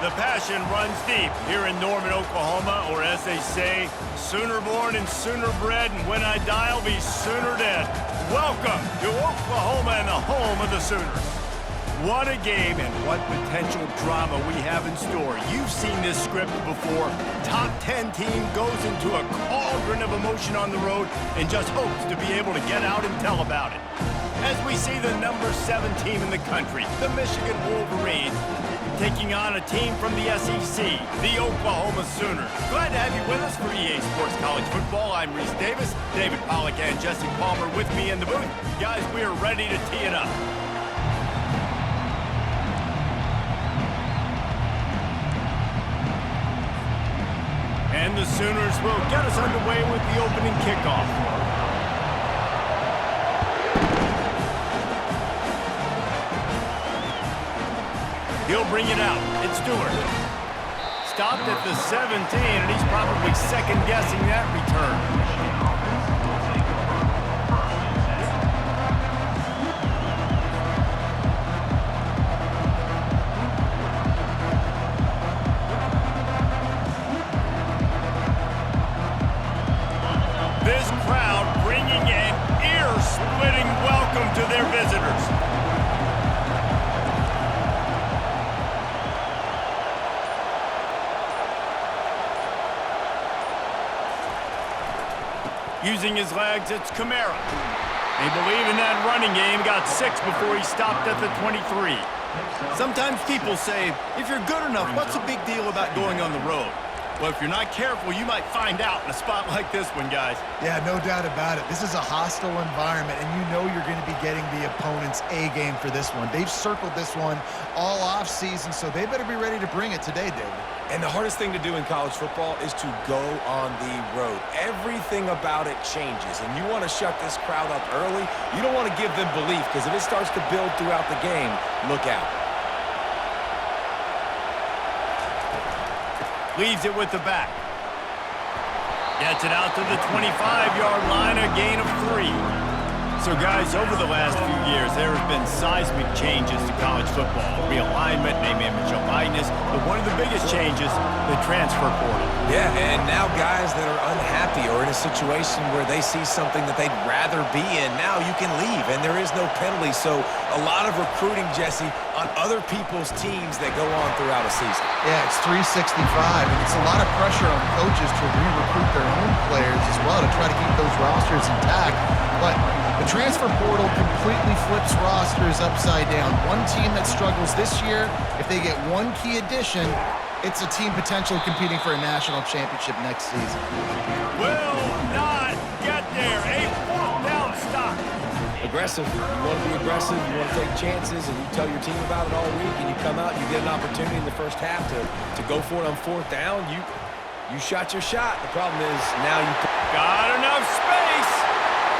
The passion runs deep here in Norman, Oklahoma, or as they say, Sooner born and sooner bred, and when I die, I'll be sooner dead. Welcome to Oklahoma and the home of the Sooners. What a game and what potential drama we have in store. You've seen this script before. Top 10 team goes into a cauldron of emotion on the road and just hopes to be able to get out and tell about it. As we see the number 7 team in the country, the Michigan Wolverines, taking on a team from the SEC, the Oklahoma Sooners. Glad to have you with us for EA Sports College Football. I'm Reese Davis, David Pollack and Jesse Palmer with me in the booth. Guys, we are ready to tee it up. And the Sooners will get us underway with the opening kickoff. He'll bring it out. It's Stewart. Stopped at the 17, and he's probably second-guessing that return. This crowd bringing an ear-splitting welcome to their visitors. Using his legs, it's Kamara. They believe in that running game. Got 6 before he stopped at the 23. Sometimes people say, if you're good enough, what's the big deal about going on the road? Well, if you're not careful, you might find out in a spot like this one, guys. Yeah, no doubt about it. This is a hostile environment, and you know you're going to be getting the opponent's A game for this one. They've circled this one all off-season, so they better be ready to bring it today, David. And the hardest thing to do in college football is to go on the road. Everything about it changes, and you want to shut this crowd up early. You don't want to give them belief, because if it starts to build throughout the game, look out. Leaves it with the back. Gets it out to the 25-yard line, a gain of 3. So, guys, over the last few years, there have been seismic changes to college football. Realignment, name, image, and likeness. But one of the biggest changes, the transfer portal. Yeah, and now guys that are unhappy or in a situation where they see something that they'd rather be in, now you can leave, and there is no penalty. So a lot of recruiting, Jesse, on other people's teams that go on throughout a season. Yeah, it's 365, and it's a lot of pressure on coaches to re-recruit their own players as well to try to keep those rosters intact. But the transfer portal completely flips rosters upside down. One team that struggles this year, if they get one key addition, it's a team potentially competing for a national championship next season. Will not get there. A 4th down stop. Aggressive. You want to be aggressive. You want to take chances, and you tell your team about it all week, and you come out and you get an opportunity in the first half to go for it on 4th down. You shot your shot. The problem is now you got enough space,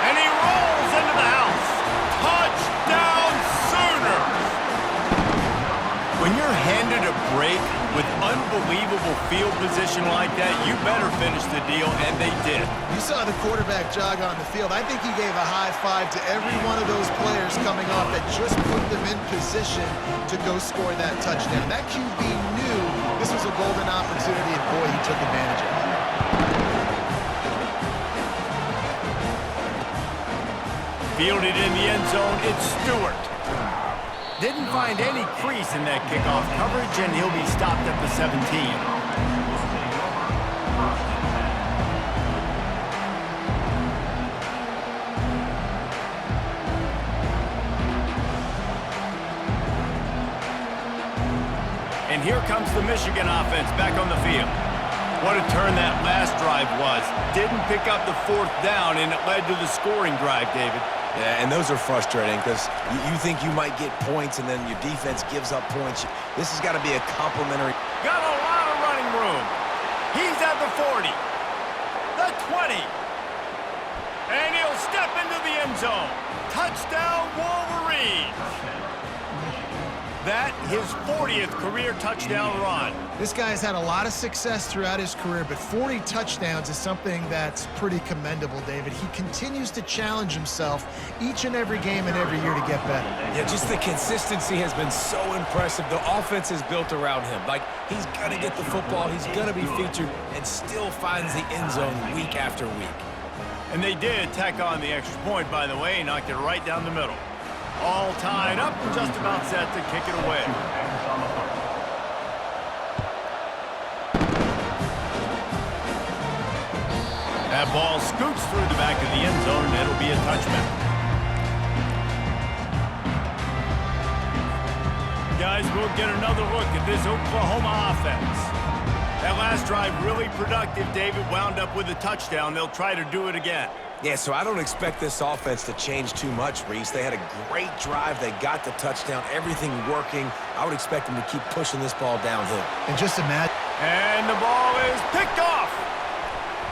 and he rolls into the house. Touchdown, Sooners! When you're handed a break with unbelievable field position like that, you better finish the deal, and they did. You saw the quarterback jog on the field. I think he gave a high five to every one of those players coming off that just put them in position to go score that touchdown. That QB knew this was a golden opportunity, and boy, he took advantage of it. Fielded in the end zone, it's Stewart. Didn't find any crease in that kickoff coverage, and he'll be stopped at the 17. And here comes the Michigan offense back on the field. What a turn that last drive was. Didn't pick up the 4th down, and it led to the scoring drive, David. Yeah, and those are frustrating because you think you might get points and then your defense gives up points. This has got to be a complimentary. Got a lot of running room. He's at the 40, the 20, and he'll step into the end zone. Touchdown, Wolverines. That, his 40th career touchdown run. This guy's had a lot of success throughout his career, but 40 touchdowns is something that's pretty commendable, David. He continues to challenge himself each and every game and every year to get better. Yeah, just the consistency has been so impressive. The offense is built around him. Like, he's going to get the football, he's going to be featured, and still finds the end zone week after week. And they did tack on the extra point, by the way, knocked it right down the middle. All tied up and just about set to kick it away. That ball scoots through the back of the end zone, and it'll be a touchback. Guys, we'll get another look at this Oklahoma offense. That last drive really productive. David wound up with a touchdown. They'll try to do it again. Yeah, so I don't expect this offense to change too much, Reese. They had a great drive. They got the touchdown, everything working. I would expect them to keep pushing this ball downhill. And just imagine. And the ball is picked off.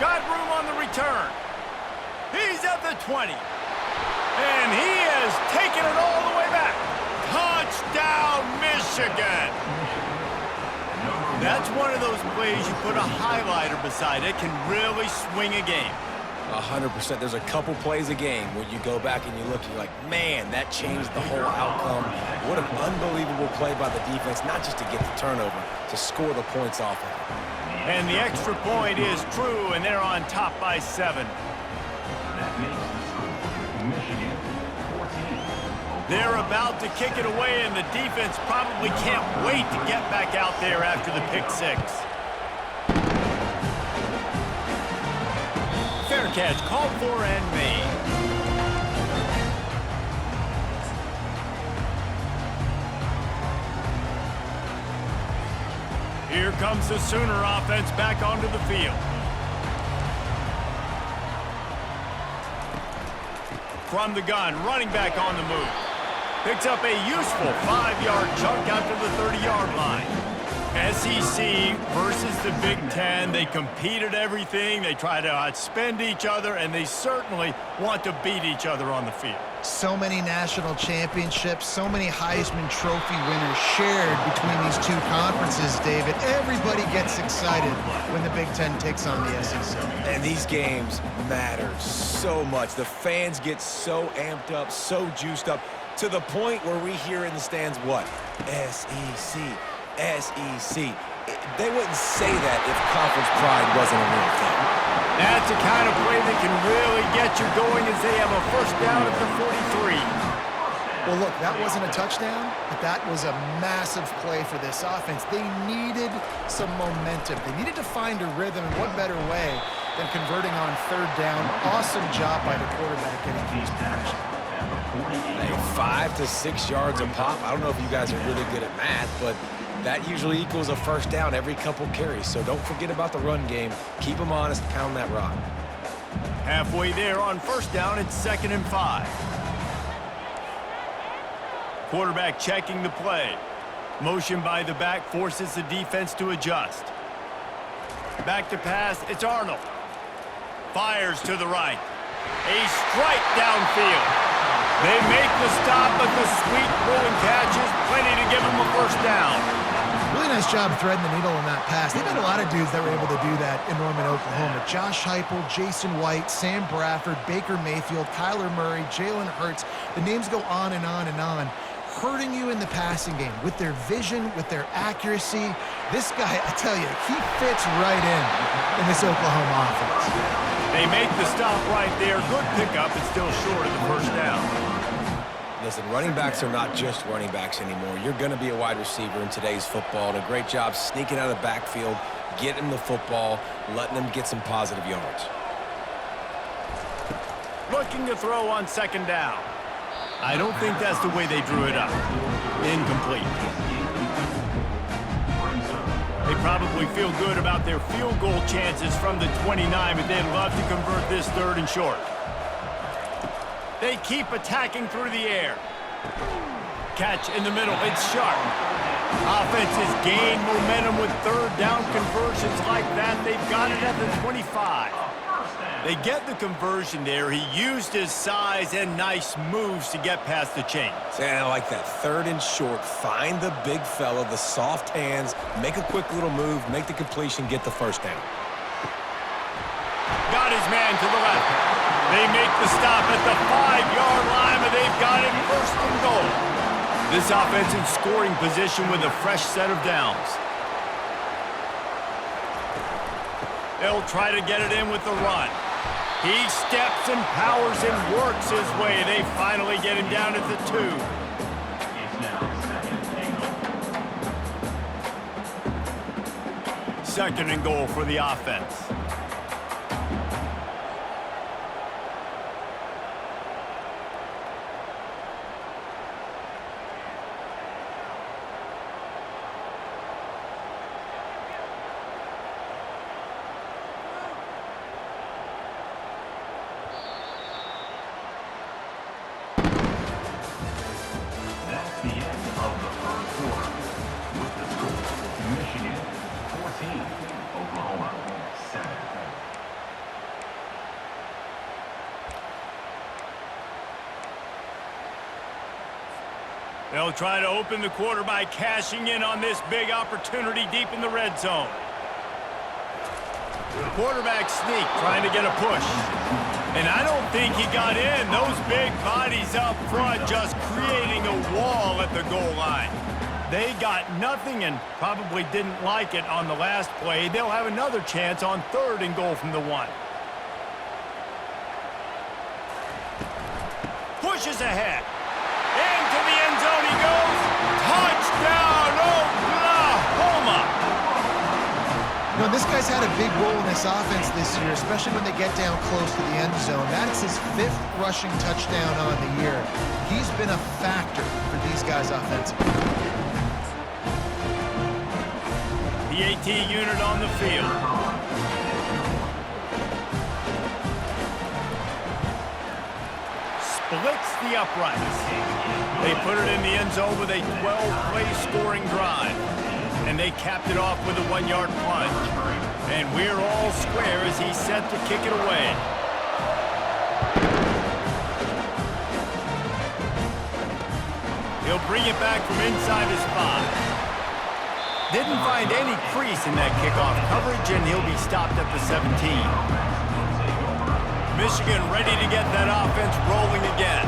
Got room on the return. He's at the 20. And he is taking it all the way back. Touchdown, Michigan. That's one of those plays you put a highlighter beside it, can really swing a game. 100%. There's a couple plays a game where you go back and you look and you're like, man, that changed the whole outcome. What an unbelievable play by the defense, not just to get the turnover, to score the points off of it. And the extra point is true, and they're on top by 7. They're about to kick it away, and the defense probably can't wait to get back out there after the pick 6. Fair catch, called for and made. Here comes the Sooner offense back onto the field. From the gun, running back on the move. Picks up a useful 5-yard chunk out to the 30-yard line. SEC versus the Big Ten. They compete at everything. They try to outspend each other, and they certainly want to beat each other on the field. So many national championships, so many Heisman Trophy winners shared between these two conferences, David. Everybody gets excited when the Big Ten takes on the SEC. And these games matter so much. The fans get so amped up, so juiced up, to the point where we hear in the stands what? SEC. SEC. They wouldn't say that if conference pride wasn't a real thing. That's the kind of play that can really get you going as they have a first down at the 43. Well, look, that wasn't a touchdown, but that was a massive play for this offense. They needed some momentum. They needed to find a rhythm, and what better way than converting on 3rd down. Awesome job by the quarterback getting these position. Hey, 5 to 6 yards a pop. I don't know if you guys are really good at math, but that usually equals a first down every couple carries. So don't forget about the run game. Keep them honest, pound that rock. Halfway there on first down, it's 2nd and 5. Quarterback checking the play. Motion by the back forces the defense to adjust. Back to pass, it's Arnold. Fires to the right. A strike downfield. They make the stop, but the sweet rolling catch is plenty to give them a first down. Really nice job threading the needle on that pass. They've had a lot of dudes that were able to do that in Norman, Oklahoma. Josh Heupel, Jason White, Sam Bradford, Baker Mayfield, Kyler Murray, Jalen Hurts. The names go on and on and on. Hurting you in the passing game with their vision, with their accuracy. This guy, I tell you, he fits right in this Oklahoma offense. They make the stop right there. Good pickup, but still short of the first down. Listen, running backs are not just running backs anymore. You're going to be a wide receiver in today's football. And a great job sneaking out of the backfield, getting the football, letting them get some positive yards. Looking to throw on 2nd down. I don't think that's the way they drew it up. Incomplete. They probably feel good about their field goal chances from the 29, but they'd love to convert this 3rd and short. They keep attacking through the air. Catch in the middle. It's sharp. Offenses gain momentum with 3rd down conversions like that. They've got it at the 25. They get the conversion there. He used his size and nice moves to get past the chains. And I like that. 3rd and short. Find the big fella, the soft hands, make a quick little move, make the completion, get the first down. Got his man to the left. They make the stop at the 5-yard line, but they've got him 1st and goal. This offense in scoring position with a fresh set of downs. They'll try to get it in with the run. He steps and powers and works his way. They finally get him down at the 2. 2nd and goal for the offense. They'll try to open the quarter by cashing in on this big opportunity deep in the red zone. Quarterback sneak, trying to get a push. And I don't think he got in. Those big bodies up front just creating a wall at the goal line. They got nothing and probably didn't like it on the last play. They'll have another chance on 3rd and goal from the 1. Pushes ahead. Into the end zone he goes. Touchdown, Oklahoma! You know, this guy's had a big role in this offense this year, especially when they get down close to the end zone. That's his 5th rushing touchdown on the year. He's been a factor for these guys offensively. PAT unit on the field. Splits the uprights. They put it in the end zone with a 12-play scoring drive. And they capped it off with a 1-yard plunge. And we're all square as he's set to kick it away. He'll bring it back from inside his 5. Didn't find any crease in that kickoff coverage, and he'll be stopped at the 17. Michigan ready to get that offense rolling again.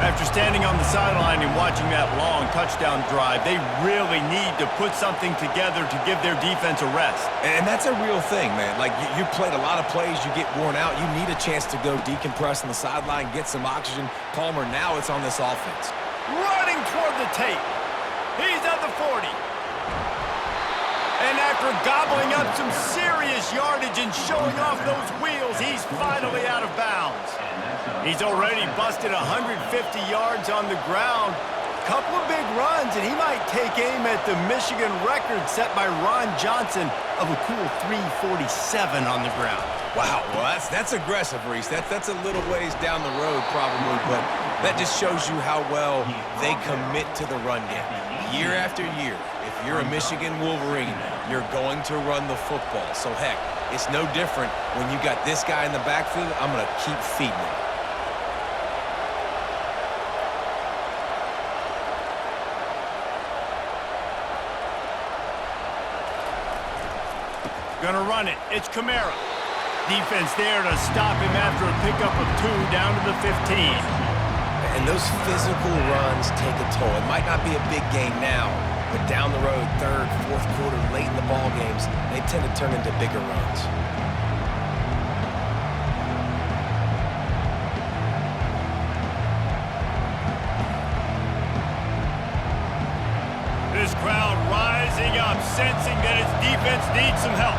After standing on the sideline and watching that long touchdown drive, they really need to put something together to give their defense a rest. And that's a real thing, man. Like, you played a lot of plays, you get worn out, you need a chance to go decompress on the sideline, get some oxygen. Palmer, now it's on this offense. Running toward the tape. He's at the 40. And after gobbling up some serious yardage and showing off those wheels, he's finally out of bounds. He's already busted 150 yards on the ground. Couple of big runs, and he might take aim at the Michigan record set by Ron Johnson of a cool 347 on the ground. Wow, well, that's aggressive, Reese. That's a little ways down the road probably, but that just shows you how well they commit to the run game. Year after year, if you're a Michigan Wolverine, you're going to run the football. So, heck, it's no different when you got this guy in the backfield. I'm going to keep feeding him. Gonna run it. It's Kamara. Defense there to stop him after a pickup of 2 down to the 15. And those physical runs take a toll. It might not be a big game now, but down the road, 3rd, 4th quarter, late in the ball games, they tend to turn into bigger runs. This crowd rising up, sensing that its defense needs some help.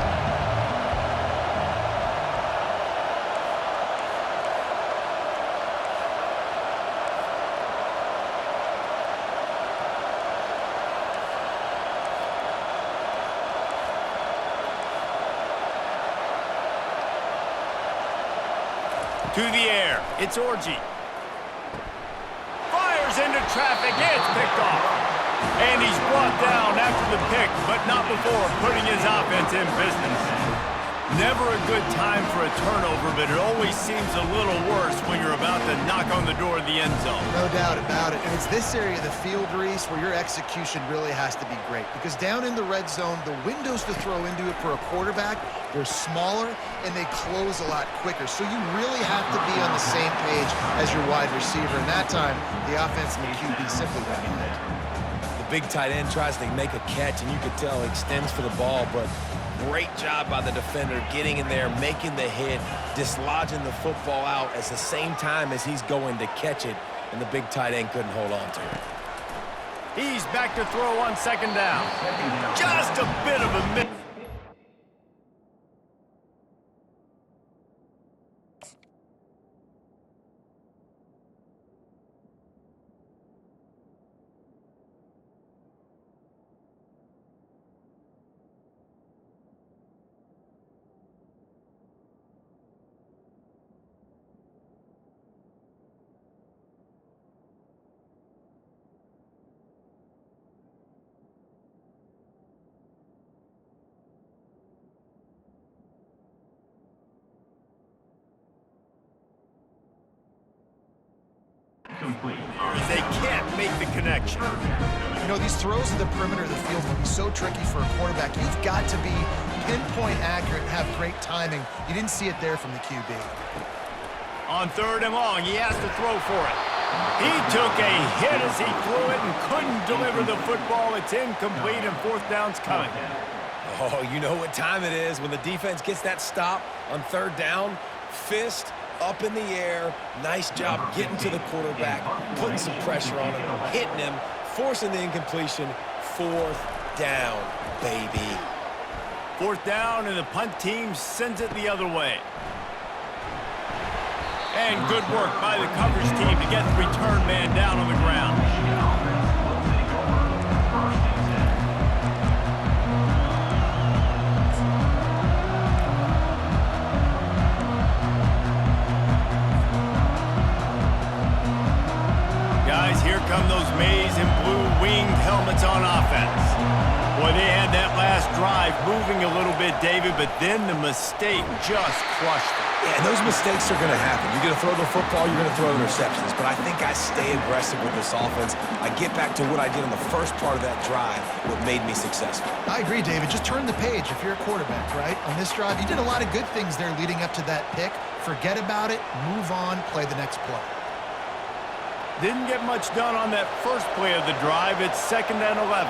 To the air, it's Orji. Fires into traffic, it's picked off. And he's brought down after the pick, but not before putting his offense in business. Never a good time for a turnover, but it always seems a little worse when you're about to knock on the door of the end zone. No doubt about it. And it's this area of the field, Reese, where your execution really has to be great. Because down in the red zone, the windows to throw into it for a quarterback, they're smaller and they close a lot quicker. So you really have to be on the same page as your wide receiver. And that time, the offense and the QB simply went behind. The big tight end tries to make a catch, and you could tell he extends for the ball, but great job by the defender getting in there, making the hit, dislodging the football out at the same time as he's going to catch it, and the big tight end couldn't hold on to it. He's back to throw on second down. Just a bit of a miss. They can't make the connection. You know, these throws to the perimeter of the field can be so tricky for a quarterback. You've got to be pinpoint accurate and have great timing. You didn't see it there from the QB. On third and long, he has to throw for it. He took a hit as he threw it and couldn't deliver the football. It's incomplete and fourth down's coming. Oh, you know what time it is when the defense gets that stop on third down. Fist up in the air. Nice job getting to the quarterback, putting some pressure on him, hitting him, forcing the incompletion. Fourth down, baby. Fourth down, and the punt team sends it the other way. And good work by the coverage team to get the return man down on the ground. Guys, here come those maize and blue winged helmets on offense. Boy, they had that last drive moving a little bit, David, but then the mistake just crushed them. Yeah, and those mistakes are going to happen. You're going to throw the football, you're going to throw interceptions. But I think I stay aggressive with this offense. I get back to what I did in the first part of that drive, what made me successful. I agree, David. Just turn the page if you're a quarterback, right? On this drive, you did a lot of good things there leading up to that pick. Forget about it, move on, play the next play. Didn't get much done on that first play of the drive. It's 2nd and 11.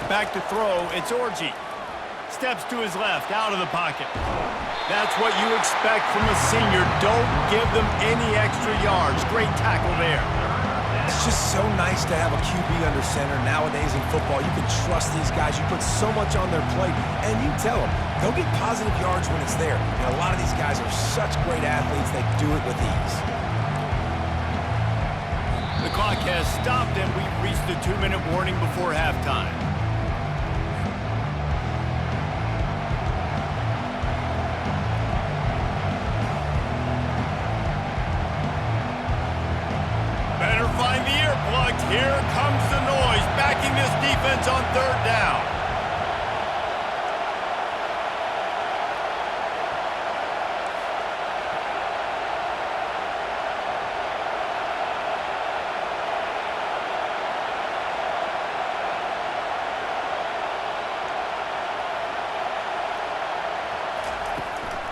Back to throw, it's Orji. Steps to his left, out of the pocket. That's what you expect from a senior. Don't give them any extra yards. Great tackle there. It's just so nice to have a QB under center. Nowadays in football, you can trust these guys. You put so much on their plate, and you tell them, go get positive yards when it's there. And a lot of these guys are such great athletes, they do it with ease. The clock has stopped, and we've reached the 2-minute warning before halftime. Find the earplugs. Here comes the noise, backing this defense on third down.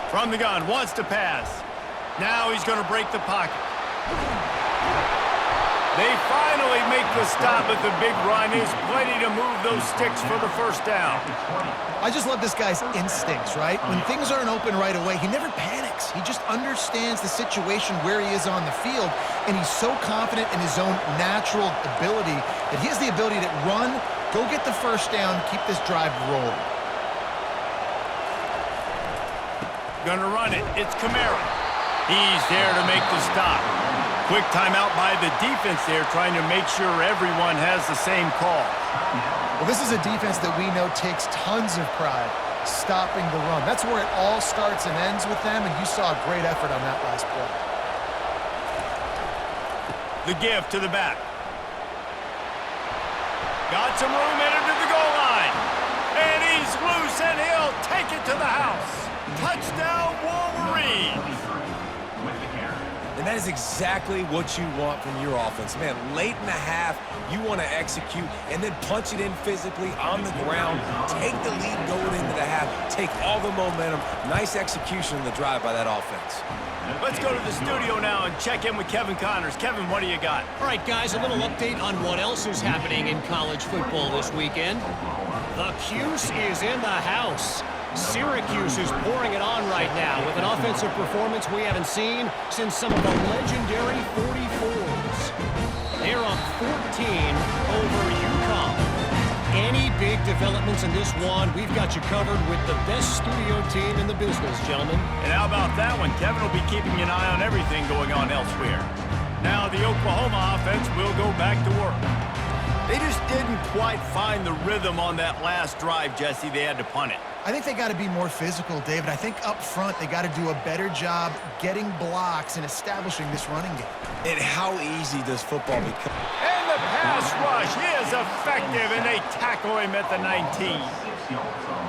From the gun, wants to pass. Now he's going to break the pocket. They finally make the stop, but the big run is plenty to move those sticks for the first down. I just love this guy's instincts, right? When things aren't open right away, he never panics. He just understands the situation where he is on the field, and he's so confident in his own natural ability that he has the ability to run, go get the first down, keep this drive rolling. Gonna run it. It's Kamara. He's there to make the stop. Quick timeout by the defense there, trying to make sure everyone has the same call. Well, this is a defense that we know takes tons of pride stopping the run. That's where it all starts and ends with them, and you saw a great effort on that last play. The give to the back. Got some room headed to the goal line. And he's loose, and he'll take it to the house. Touchdown, Wolverines. And that is exactly what you want from your offense. Man, late in the half, you want to execute and then punch it in physically on the ground. Take the lead going into the half. Take all the momentum. Nice execution in the drive by that offense. Let's go to the studio now and check in with Kevin Connors. Kevin, what do you got? All right, guys, a little update on what else is happening in college football this weekend. The Cuse is in the house. Syracuse is pouring it on right now with an offensive performance we haven't seen since some of the legendary 44s. They're up 14 over UConn. Any big developments in this one, we've got you covered with the best studio team in the business, gentlemen. And how about that one? Kevin will be keeping an eye on everything going on elsewhere. Now the Oklahoma offense will go back to work. They just didn't quite find the rhythm on that last drive, Jesse. They had to punt it. I think they got to be more physical, David. I think up front they got to do a better job getting blocks and establishing this running game. And how easy does football become? And the pass rush is effective, and they tackle him at the 19.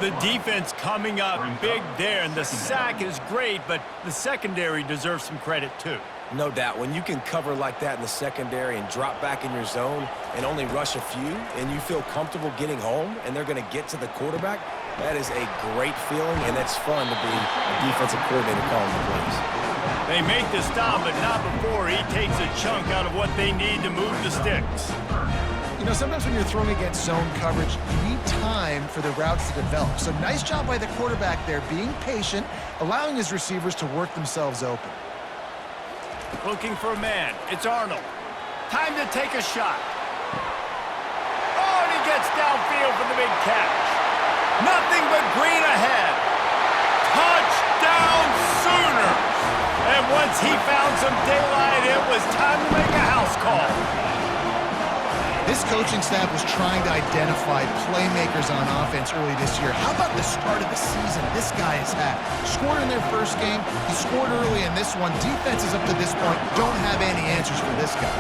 The defense coming up big there, and the sack is great, but the secondary deserves some credit too. No doubt. When you can cover like that in the secondary and drop back in your zone and only rush a few, and you feel comfortable getting home, and they're going to get to the quarterback, that is a great feeling, and it's fun to be a defensive coordinator calling the plays. They make the stop, but not before he takes a chunk out of what they need to move the sticks. You know, sometimes when you're throwing against zone coverage, you need time for the routes to develop. So nice job by the quarterback there, being patient, allowing his receivers to work themselves open. Looking for a man. It's Arnold. Time to take a shot. Oh, and he gets downfield for the big catch. Nothing but green ahead. Touchdown Sooners! And once he found some daylight, it was time to make a house call. This coaching staff was trying to identify playmakers on offense early this year. How about the start of the season this guy has had? Scored in their first game. He scored early in this one. Defenses up to this point don't have any answers for this guy.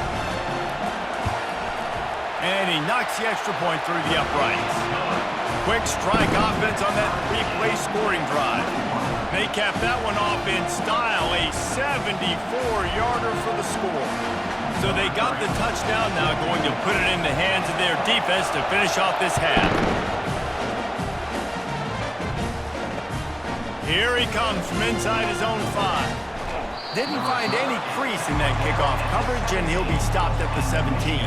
And he knocks the extra point through the uprights. Quick strike offense on that three-play scoring drive. They capped that one off in style, a 74-yarder for the score. So they got the touchdown, now going to put it in the hands of their defense to finish off this half. Here he comes from inside his own 5. Didn't find any crease in that kickoff coverage, and he'll be stopped at the 17.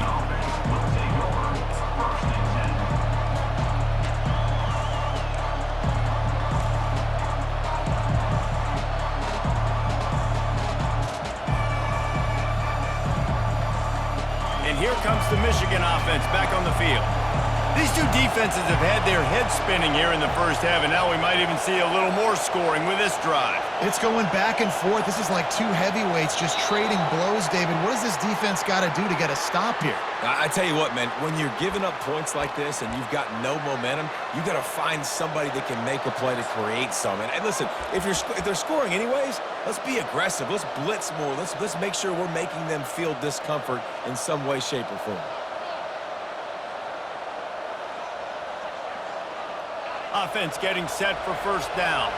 Here comes the Michigan offense back on the field. These two defenses have had their heads spinning here in the first half, and now we might even see a little more scoring with this drive. It's going back and forth. This is like two heavyweights just trading blows, David. What does this defense got to do to get a stop here? I tell you what, man, when you're giving up points like this and you've got no momentum, you got to find somebody that can make a play to create some. And listen, if they're scoring anyways, let's be aggressive. Let's blitz more. Let's make sure we're making them feel discomfort in some way, shape, or form. Offense getting set for first down.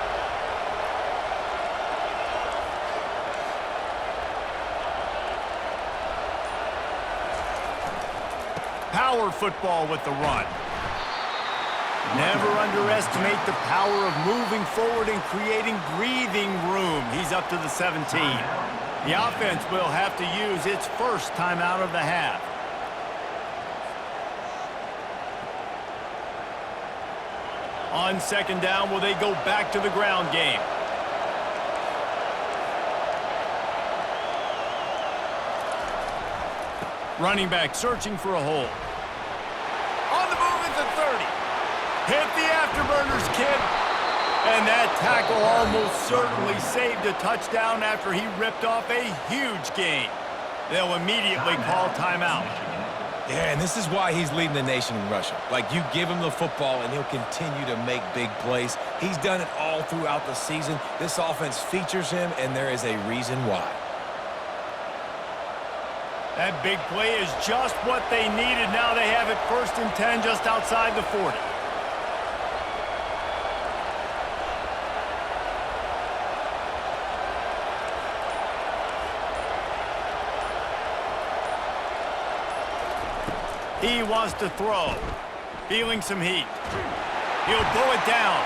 Power football with the run. Never underestimate the power of moving forward and creating breathing room. He's up to the 17. The offense will have to use its first timeout of the half. On second down, will they go back to the ground game? Running back searching for a hole. On the move at the 30. Hit the afterburners, kid. And that tackle almost certainly saved a touchdown after he ripped off a huge gain. They'll immediately call timeout. Yeah, and this is why he's leading the nation in rushing. Like, you give him the football, and he'll continue to make big plays. He's done it all throughout the season. This offense features him, and there is a reason why. That big play is just what they needed. Now they have it 1st and 10 just outside the 40. He wants to throw. Feeling some heat. He'll pull it down.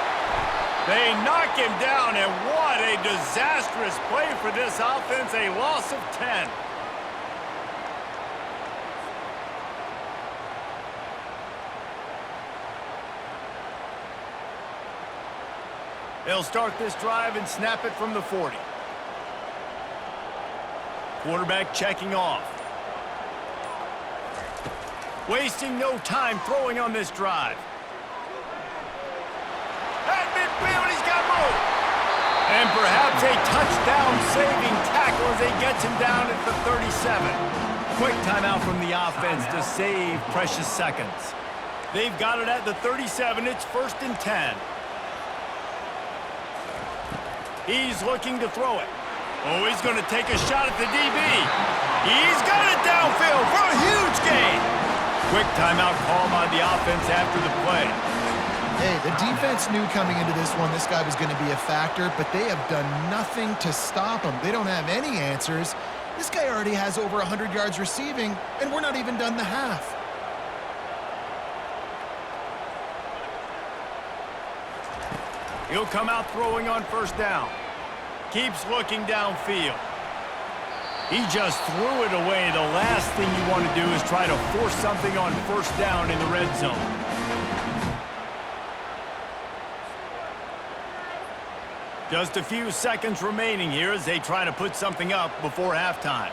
They knock him down, and what a disastrous play for this offense. A loss of 10. They'll start this drive and snap it from the 40. Quarterback checking off. Wasting no time throwing on this drive. At midfield, he's got room. And perhaps a touchdown-saving tackle as he gets him down at the 37. Quick timeout from the offense to save precious seconds. They've got it at the 37. It's 1st and 10. He's looking to throw it. Oh, he's going to take a shot at the DB. He's got it downfield for a huge gain. Quick timeout call by the offense after the play. Hey, the defense knew coming into this one this guy was going to be a factor, but they have done nothing to stop him. They don't have any answers. This guy already has over 100 yards receiving, and we're not even done the half. He'll come out throwing on 1st down. Keeps looking downfield. He just threw it away. The last thing you want to do is try to force something on 1st down in the red zone. Just a few seconds remaining here as they try to put something up before halftime.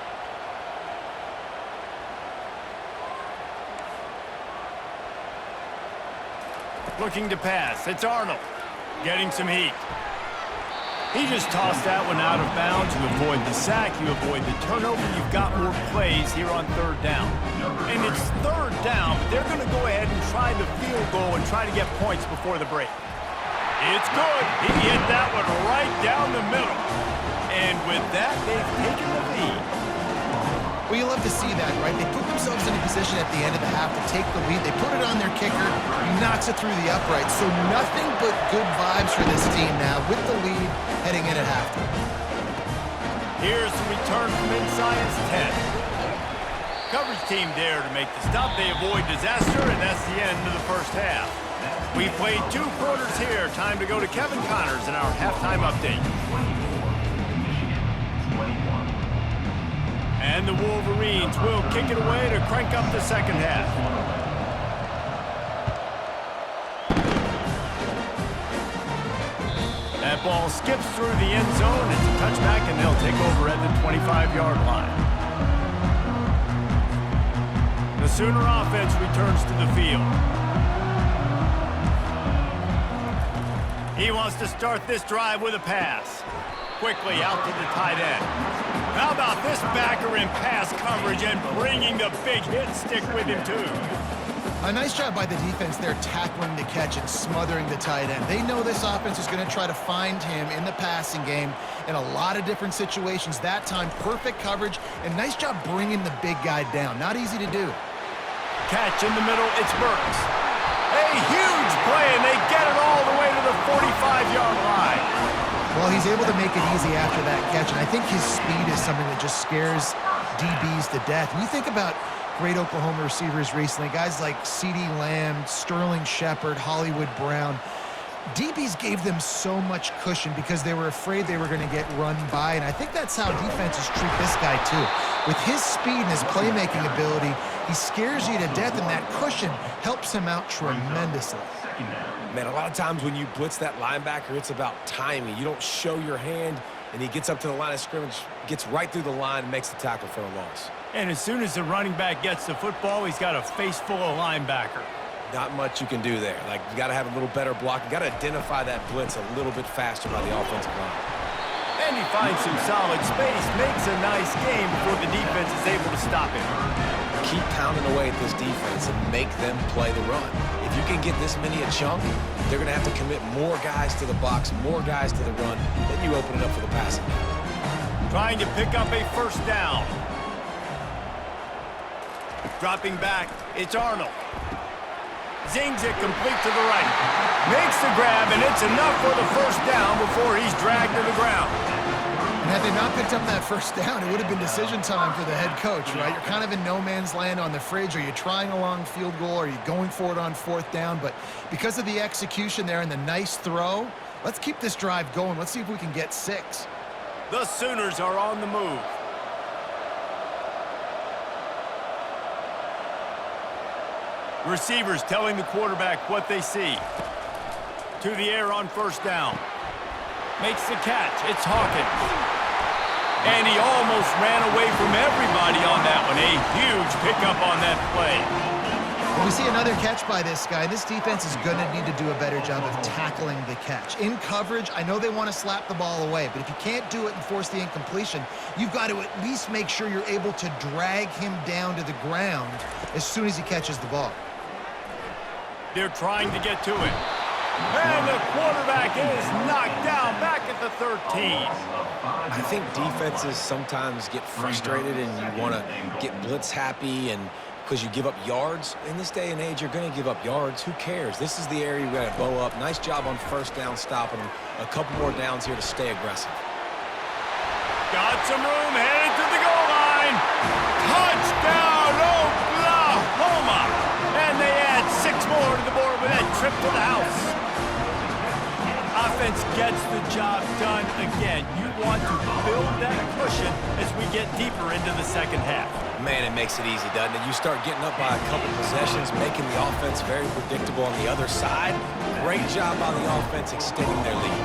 Looking to pass. It's Arnold. Getting some heat. He just tossed that one out of bounds. You avoid the sack, you avoid the turnover. You've got more plays here on 3rd down. And it's 3rd down, but they're going to go ahead and try the field goal and try to get points before the break. It's good. He hit that one right down the middle. And with that, they've taken the lead. Well, you love to see that, right? They put themselves in a position at the end of the half to take the lead. They put it on their kicker. He knocks it through the uprights. So nothing but good vibes for this team now with the lead heading in at halftime. Here's the return from inside his 10. Coverage team there to make the stop. They avoid disaster, and that's the end of the 1st half. We've played 2 quarters here. Time to go to Kevin Connors in our halftime update. And the Wolverines will kick it away to crank up the 2nd half. That ball skips through the end zone. It's a touchback, and they'll take over at the 25-yard line. The Sooner offense returns to the field. He wants to start this drive with a pass. Quickly out to the tight end. How about this backer in pass coverage and bringing the big hit stick with him, too? A nice job by the defense there tackling the catch and smothering the tight end. They know this offense is going to try to find him in the passing game in a lot of different situations. That time, perfect coverage, and nice job bringing the big guy down. Not easy to do. Catch in the middle, it's Burks. A huge play, and they get it all the way to the 45-yard line. Well, he's able to make it easy after that catch, and I think his speed is something that just scares DBs to death. When you think about great Oklahoma receivers recently, guys like CeeDee Lamb, Sterling Shepard, Hollywood Brown, DBs gave them so much cushion because they were afraid they were going to get run by, and I think that's how defenses treat this guy too. With his speed and his playmaking ability, he scares you to death, and that cushion helps him out tremendously. Man, a lot of times when you blitz that linebacker, it's about timing. You don't show your hand, and he gets up to the line of scrimmage, gets right through the line, and makes the tackle for a loss. And as soon as the running back gets the football, he's got a face full of linebacker. Not much you can do there. Like, you got to have a little better block. You got to identify that blitz a little bit faster by the offensive line. And he finds some solid space, makes a nice game before the defense is able to stop him. keep pounding away at this defense and make them play the run. If you can get this many a chunk, they're going to have to commit more guys to the box, more guys to the run, then you open it up for the passing game. Trying to pick up a first down. Dropping back, it's Arnold. Zings it complete to the right. Makes the grab, and it's enough for the first down before he's dragged to the ground. And had they not picked up that first down, it would have been decision time for the head coach, right? You're kind of in no man's land on the fridge. Are you trying a long field goal? Are you going for it on fourth down? But because of the execution there and the nice throw, let's keep this drive going. Let's see if we can get 6. The Sooners are on the move. Receivers telling the quarterback what they see. To the air on first down. Makes the catch. It's Hawkins. And he almost ran away from everybody on that one. A huge pickup on that play. When we see another catch by this guy, this defense is going to need to do a better job of tackling the catch. In coverage, I know they want to slap the ball away, but if you can't do it and force the incompletion, you've got to at least make sure you're able to drag him down to the ground as soon as he catches the ball. They're trying to get to it. And the quarterback is knocked down back at the 13. I think defenses sometimes get frustrated and you want to get blitz happy and because you give up yards. In this day and age, you're going to give up yards. Who cares? This is the area you got to bow up. Nice job on first down stopping them. A couple more downs here to stay aggressive. Got some room, headed to the goal line. Touchdown, Oklahoma! And they add 6 more to the board with that trip to the house. Offense gets the job done again. You want to build that cushion as we get deeper into the second half. Man, it makes it easy, doesn't it? You start getting up by a couple possessions, making the offense very predictable on the other side. Great job by the offense extending their lead.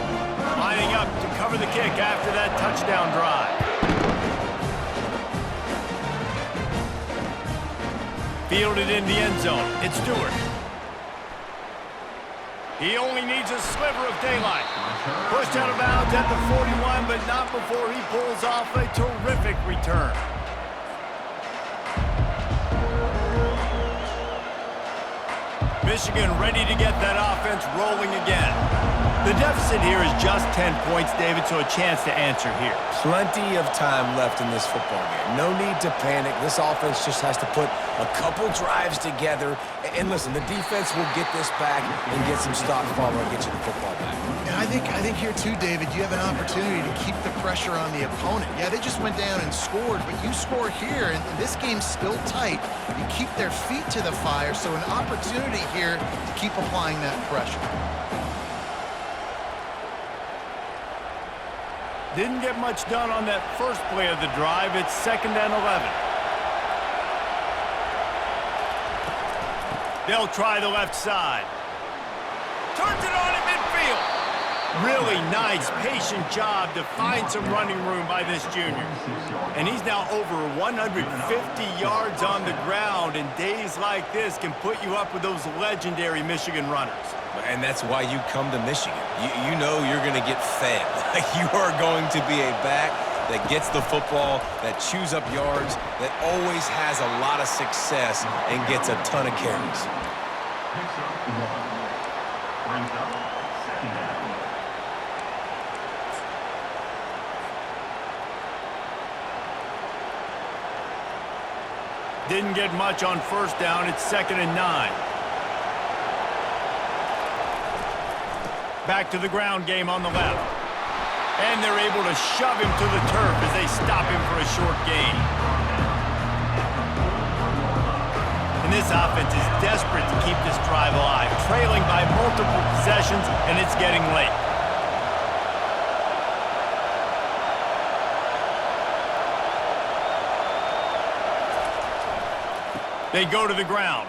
Lining up to cover the kick after that touchdown drive. Fielded in the end zone. It's Stewart. He only needs a sliver of daylight. Pushed out of bounds at the 41, but not before he pulls off a terrific return. Michigan ready to get that offense rolling again. The deficit here is just 10 points, David, so a chance to answer here. Plenty of time left in this football game. No need to panic. This offense just has to put a couple drives together. And listen, the defense will get this back and get some stop follow and get you the football back. And I think here too, David, you have an opportunity to keep the pressure on the opponent. Yeah, they just went down and scored, but you score here, and this game's still tight. You keep their feet to the fire, so an opportunity here to keep applying that pressure. Didn't get much done on that first play of the drive. It's 2nd and 11. They'll try the left side. Turns it on in midfield. Really nice, patient job to find some running room by this junior. And he's now over 150 yards on the ground, and days like this can put you up with those legendary Michigan runners. And that's why you come to Michigan. You know you're going to get fed. You are going to be a back that gets the football, that chews up yards, that always has a lot of success and gets a ton of carries. Didn't get much on first down. It's 2nd and 9. Back to the ground game on the left. And they're able to shove him to the turf as they stop him for a short gain. And this offense is desperate to keep this drive alive, trailing by multiple possessions, and it's getting late. They go to the ground.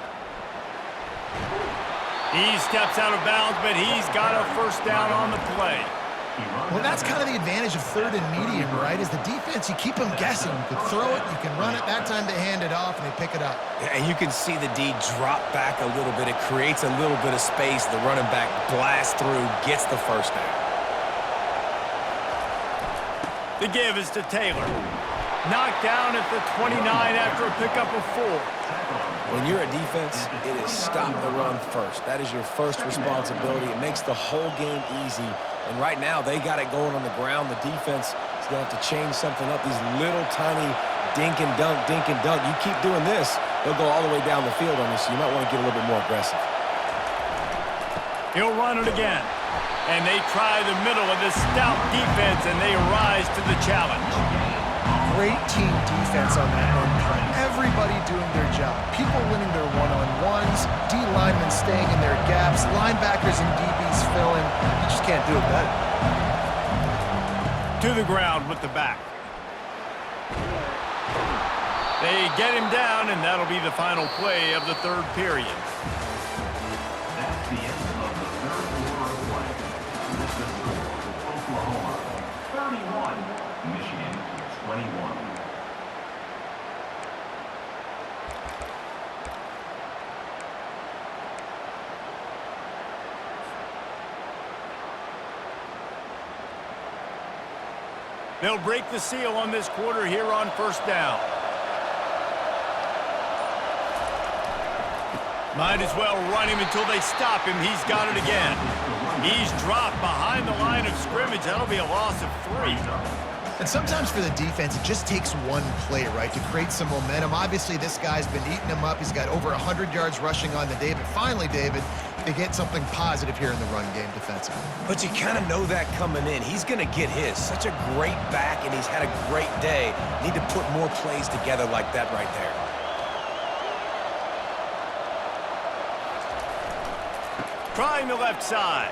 He steps out of bounds, but he's got a first down on the play. Well, that's kind of the advantage of 3rd and medium, right? Is the defense, you keep them guessing. You can throw it, you can run it. That time they hand it off, and they pick it up. And you can see the D drop back a little bit. It creates a little bit of space. The running back blasts through, gets the first down. The give is to Taylor. Knocked down at the 29 after a pickup of 4. When you're a defense, it is stop the run first. That is your first responsibility. It makes the whole game easy. And right now, they got it going on the ground. The defense is going to have to change something up. These little tiny dink and dunk, dink and dunk. You keep doing this, they'll go all the way down the field on you, so you might want to get a little bit more aggressive. He'll run it again. And they try the middle of this stout defense, and they rise to the challenge. Great team defense on that run play. Everybody doing their job. People winning their one-on-ones, D-linemen staying in their gaps, linebackers and DBs filling. You just can't do it better. To the ground with the back. They get him down, and that'll be the final play of the third period. That's the end of the third quarter of play. This is the score: Oklahoma 31, Michigan 21. They'll break the seal on this quarter here on first down. Might as well run him until they stop him. He's got it again. He's dropped behind the line of scrimmage. That'll be a loss of 3. And sometimes for the defense, it just takes one play, right, to create some momentum. Obviously, this guy's been eating him up. He's got over 100 yards rushing on the day. But finally, David, they get something positive here in the run game defensively. But you kind of know that coming in. He's going to get his. Such a great back, and he's had a great day. Need to put more plays together like that right there. Trying the left side.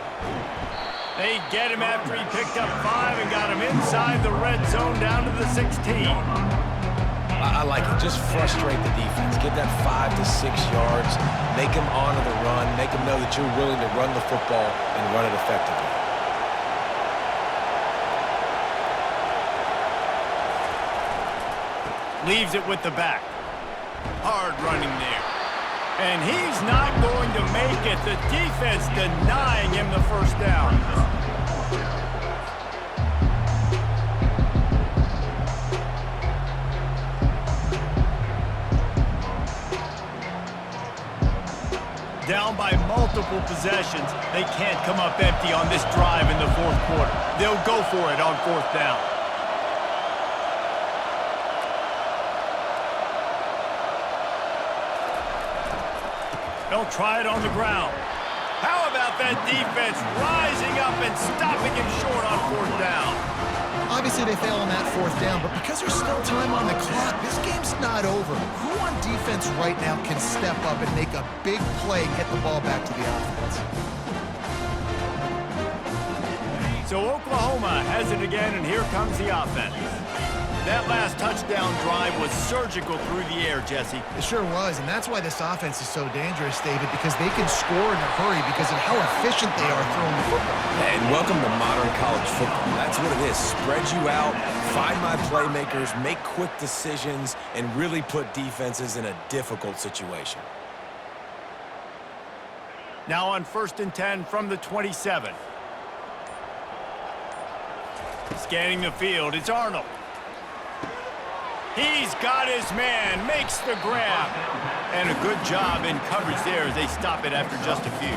They get him after he picked up 5 and got him inside the red zone down to the 16. I like it. Just frustrate the defense. Get that 5 to 6 yards. Make them honor the run. Make them know that you're willing to run the football and run it effectively. Leaves it with the back. Hard running there. And he's not going to make it. The defense denying him the first down. Down by multiple possessions. They can't come up empty on this drive in the fourth quarter. They'll go for it on fourth down. They'll try it on the ground. How about that defense rising up and stopping him short on fourth down? Obviously, they fail on that fourth down, but because there's still time on the clock, this game's not over. Who on defense right now can step up and make a big play and get the ball back to the offense? So Oklahoma has it again, and here comes the offense. That last touchdown drive was surgical through the air, Jesse. It sure was, and that's why this offense is so dangerous, David, because they can score in a hurry because of how efficient they are throwing the football. And welcome to modern college football. That's what it is. Spread you out, find my playmakers, make quick decisions, and really put defenses in a difficult situation. Now on 1st and 10 from the 27. Scanning the field, it's Arnold. He's got his man, makes the grab. And a good job in coverage there as they stop it after just a few.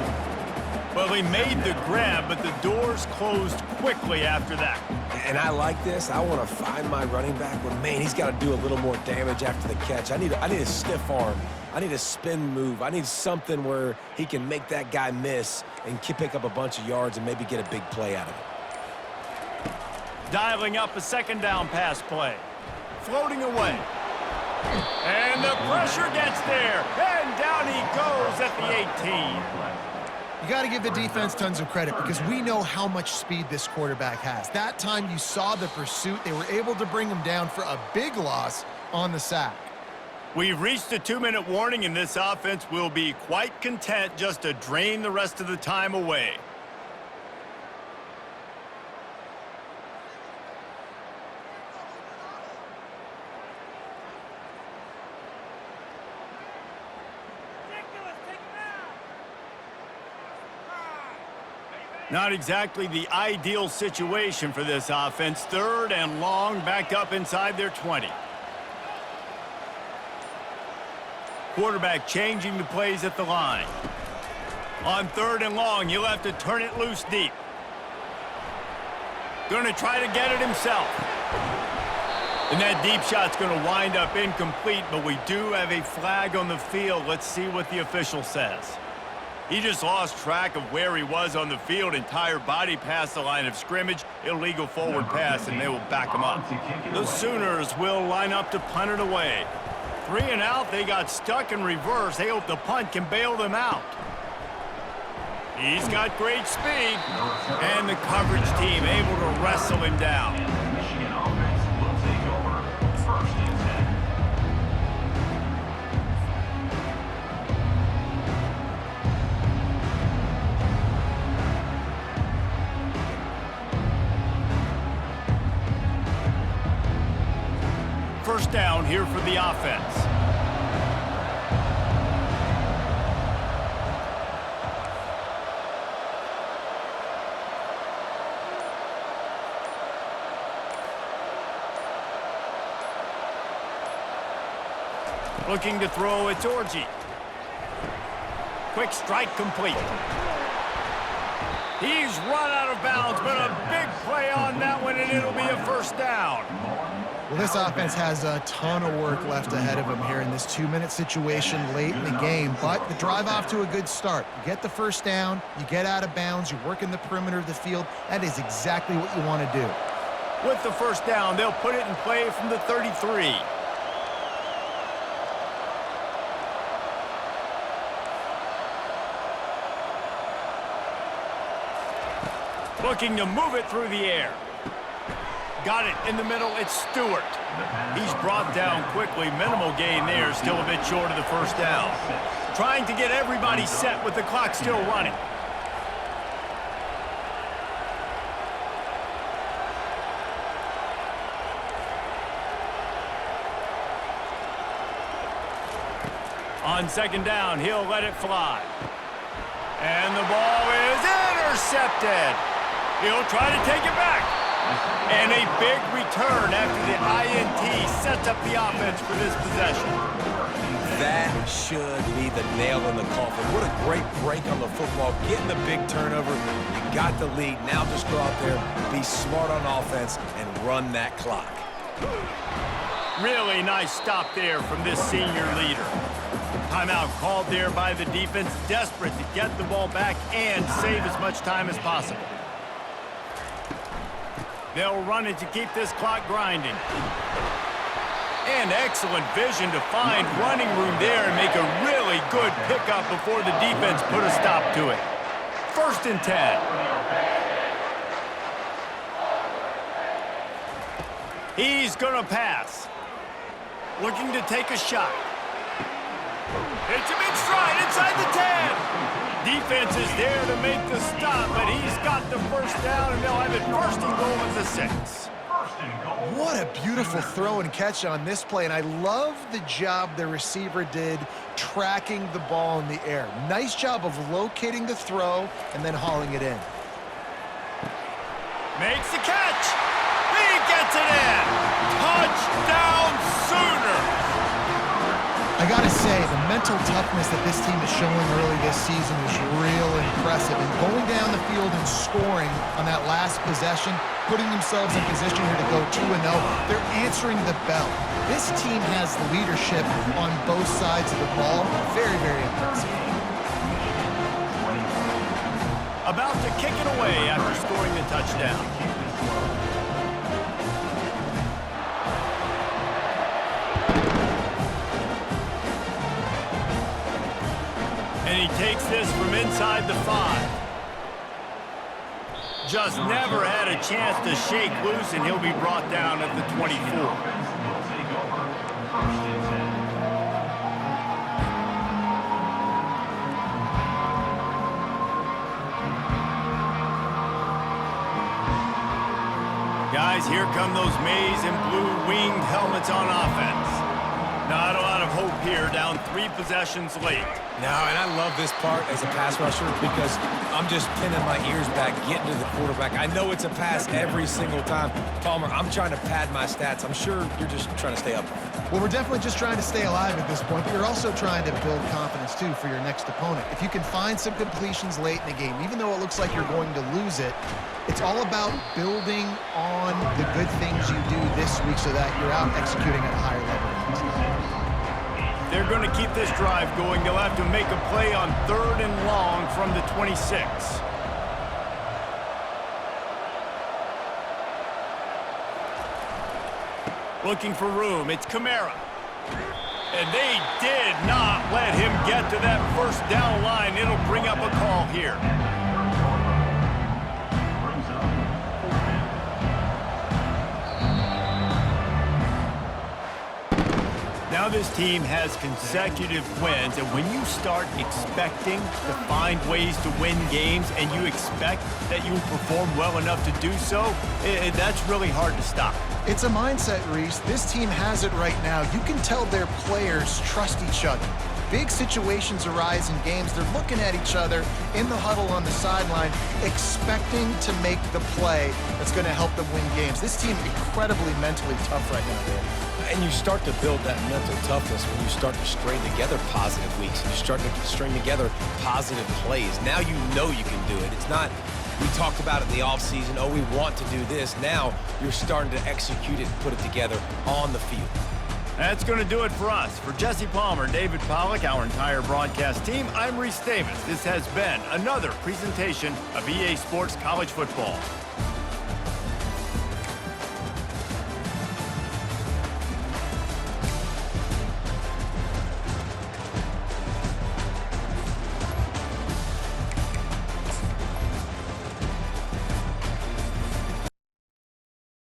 Well, he made the grab, but the doors closed quickly after that. And I like this. I want to find my running back, but man, he's got to do a little more damage after the catch. I need a stiff arm. I need a spin move. I need something where he can make that guy miss and pick up a bunch of yards and maybe get a big play out of it. Dialing up a second down pass play. Floating away. And the pressure gets there. And down he goes at the 18. You got to give the defense tons of credit because we know how much speed this quarterback has. That time you saw the pursuit. They were able to bring him down for a big loss on the sack. We've reached a 2-minute warning, and this offense will be quite content just to drain the rest of the time away. Not exactly the ideal situation for this offense. 3rd and long, backed up inside their 20. Quarterback changing the plays at the line. On 3rd and long, you'll have to turn it loose deep. Going to try to get it himself. And that deep shot's going to wind up incomplete, but we do have a flag on the field. Let's see what the official says. He just lost track of where he was on the field. Entire body past the line of scrimmage. Illegal forward pass, and they will back him up. The Sooners will line up to punt it away. 3 and out. They got stuck in reverse. They hope the punt can bail them out. He's got great speed, and the coverage team able to wrestle him down. Michigan offense will take over 1st and 10. First down here for the offense. Looking to throw, it's Orji. Quick strike complete. He's run out of bounds, but a big play on that one, and it'll be a first down. Well, this offense has a ton of work left ahead of them here in this 2-minute situation late in the game, but the drive off to a good start. You get the first down, you get out of bounds, you're working the perimeter of the field. That is exactly what you want to do. With the first down, they'll put it in play from the 33. Looking to move it through the air. Got it in the middle, it's Stewart. He's brought down quickly. Minimal gain there, still a bit short of the first down. Trying to get everybody set with the clock still running. On 2nd down, he'll let it fly. And the ball is intercepted. He'll try to take it back. And a big return after the INT sets up the offense for this possession. That should be the nail in the coffin. What a great break on the football. Getting the big turnover. You got the lead. Now just go out there, be smart on offense, and run that clock. Really nice stop there from this senior leader. Timeout called there by the defense, desperate to get the ball back and save as much time as possible. They'll run it to keep this clock grinding. And excellent vision to find running room there and make a really good pickup before the defense put a stop to it. 1st and 10. He's gonna pass. Looking to take a shot. It's a big stride inside the 10. Defense is there to make the stop, but he's got the first down, and they'll have it 1st and goal at the 6. What a beautiful throw and catch on this play, and I love the job the receiver did tracking the ball in the air. Nice job of locating the throw and then hauling it in. Makes the catch. He gets it in. Touchdown Sooners. I gotta say, the mental toughness that this team is showing early this season is real impressive. And going down the field and scoring on that last possession, putting themselves in position here to go 2-0, they're answering the bell. This team has leadership on both sides of the ball. Very, very impressive. About to kick it away after scoring the touchdown. And he takes this from inside the 5. Just never had a chance to shake loose, and he'll be brought down at the 24. Guys, here come those maize and blue winged helmets on offense. Not a lot of hope here, down 3 possessions late. No, and I love this part as a pass rusher because I'm just pinning my ears back, getting to the quarterback. I know it's a pass every single time. Palmer, I'm trying to pad my stats. I'm sure you're just trying to stay up. Well, we're definitely just trying to stay alive at this point, but you're also trying to build confidence, too, for your next opponent. If you can find some completions late in the game, even though it looks like you're going to lose it, it's all about building on the good things you do this week so that you're out executing at a higher level next time. They're going to keep this drive going. They'll have to make a play on 3rd and long from the 26. Looking for room. It's Kamara. And they did not let him get to that first down line. It'll bring up a call here. Now this team has consecutive wins, and when you start expecting to find ways to win games and you expect that you will perform well enough to do so, that's really hard to stop. It's a mindset, Reese. This team has it right now. You can tell their players trust each other. Big situations arise in games. They're looking at each other in the huddle on the sideline, expecting to make the play that's going to help them win games. This team incredibly mentally tough right now, man. And you start to build that mental toughness when you start to string together positive weeks. You start to string together positive plays. Now you know you can do it. It's not, we talked about it in the offseason, oh, we want to do this. Now you're starting to execute it and put it together on the field. That's going to do it for us. For Jesse Palmer, David Pollack, our entire broadcast team, I'm Reese Davis. This has been another presentation of EA Sports College Football.